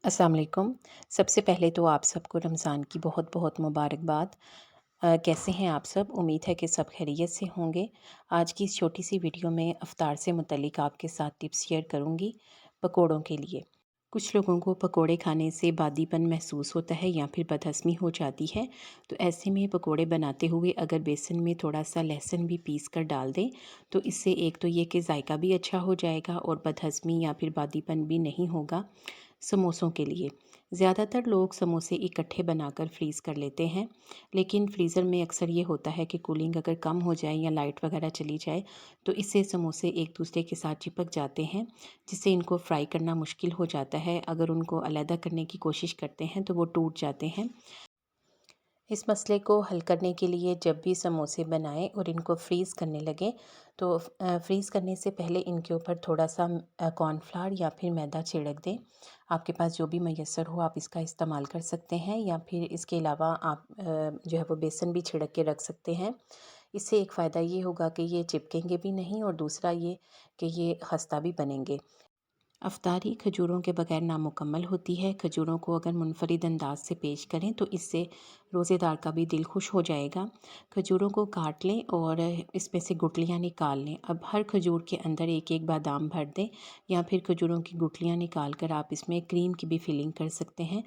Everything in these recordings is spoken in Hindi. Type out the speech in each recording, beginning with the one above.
अस्सलाम वालेकुम। सबसे पहले तो आप सबको रमज़ान की बहुत बहुत मुबारकबाद। कैसे हैं आप सब? उम्मीद है कि सब खैरियत से होंगे। आज की इस छोटी सी वीडियो में इफ़्तार से मुतल्लिक़ आपके साथ टिप्स शेयर करूँगी पकोड़ों के लिए। कुछ लोगों को पकोड़े खाने से बादीपन महसूस होता है या फिर बदहज़मी हो जाती है। तो ऐसे में पकोड़े बनाते हुए अगर बेसन में थोड़ा सा लहसुन भी पीस कर डाल दें तो इससे एक तो ये कि जायका भी अच्छा हो जाएगा और बदहज़मी या फिर बादीपन भी नहीं होगा। समोसों के लिए ज़्यादातर लोग समोसे इकट्ठे बनाकर फ्रीज़ कर लेते हैं, लेकिन फ्रीज़र में अक्सर ये होता है कि कूलिंग अगर कम हो जाए या लाइट वगैरह चली जाए तो इससे समोसे एक दूसरे के साथ चिपक जाते हैं, जिससे इनको फ्राई करना मुश्किल हो जाता है। अगर उनको अलहदा करने की कोशिश करते हैं तो वो टूट जाते हैं। इस मसले को हल करने के लिए जब भी समोसे बनाएं और इनको फ्रीज़ करने लगें तो फ्रीज़ करने से पहले इनके ऊपर थोड़ा सा कॉर्नफ्लावर या फिर मैदा छिड़क दें। आपके पास जो भी मैसर हो आप इसका इस्तेमाल कर सकते हैं, या फिर इसके अलावा आप जो है वो बेसन भी छिड़क के रख सकते हैं। इससे एक फ़ायदा ये होगा कि ये चिपकेंगे भी नहीं और दूसरा ये कि ये खस्ता भी बनेंगे। अफ्तारी खजूरों के बगैर नामुकम्मल होती है। खजूरों को अगर मुनफरिद अंदाज से पेश करें तो इससे रोज़ेदार का भी दिल खुश हो जाएगा। खजूरों को काट लें और इसमें से गुठलियाँ निकाल लें। अब हर खजूर के अंदर एक एक बादाम भर दें, या फिर खजूरों की गुठलियाँ निकाल कर आप इसमें क्रीम की भी फिलिंग कर सकते हैं।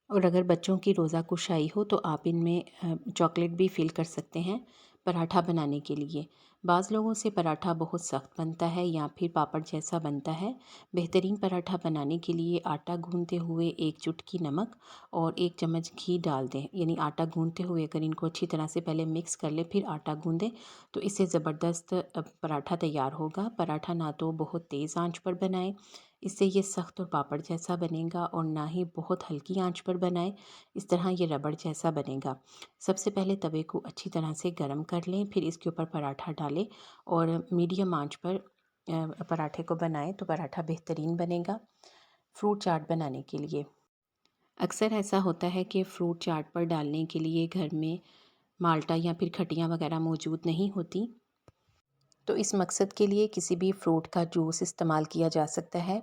और अगर बच्चों की रोज़ा कुशाई हो तो आप इनमें चॉकलेट भी फिल कर सकते हैं पराठा बनाने के लिए। बाज़ लोगों से पराठा बहुत सख्त बनता है या फिर पापड़ जैसा बनता है। बेहतरीन पराठा बनाने के लिए आटा गूंथते हुए एक चुटकी नमक और एक चम्मच घी डाल दें। यानी आटा गूंथते हुए अगर इनको अच्छी तरह से पहले मिक्स कर लें फिर आटा गूंदें तो इससे ज़बरदस्त पराठा तैयार होगा। पराठा ना तो बहुत तेज़ आंच पर बनाएं, इससे ये सख्त और पापड़ जैसा बनेगा, और ना ही बहुत हल्की आंच पर बनाएं, इस तरह ये रबड़ जैसा बनेगा। सबसे पहले तवे को अच्छी तरह से गर्म कर लें, फिर इसके ऊपर पराठा डालें और मीडियम आंच पर पराठे को बनाएं तो पराठा बेहतरीन बनेगा। फ्रूट चाट बनाने के लिए अक्सर ऐसा होता है कि फ्रूट चाट पर डालने के लिए घर में माल्टा या फिर खटियाँ वगैरह मौजूद नहीं होती, तो इस मकसद के लिए किसी भी फ्रूट का जूस इस्तेमाल किया जा सकता है।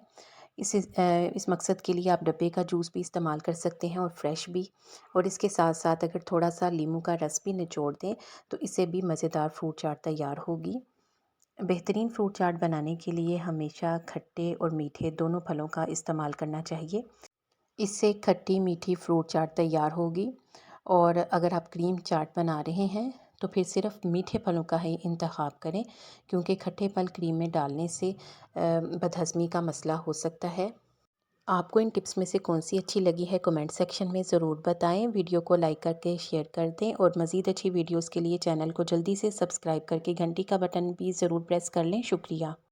इस मकसद के लिए आप डब्बे का जूस भी इस्तेमाल कर सकते हैं और फ्रेश भी। और इसके साथ साथ अगर थोड़ा सा नींबू का रस भी निचोड़ दें तो इससे भी मज़ेदार फ्रूट चाट तैयार होगी। बेहतरीन फ्रूट चाट बनाने के लिए हमेशा खट्टे और मीठे दोनों फलों का इस्तेमाल करना चाहिए। इससे खट्टी मीठी फ्रूट चाट तैयार होगी। और अगर आप क्रीम चाट बना रहे हैं तो फिर सिर्फ मीठे फलों का ही इंतखाब करें, क्योंकि खट्टे फल क्रीम में डालने से बदहज़मी का मसला हो सकता है। आपको इन टिप्स में से कौन सी अच्छी लगी है कमेंट सेक्शन में ज़रूर बताएं। वीडियो को लाइक करके शेयर कर दें और मज़ीद अच्छी वीडियोस के लिए चैनल को जल्दी से सब्सक्राइब करके घंटी का बटन भी ज़रूर प्रेस कर लें। शुक्रिया।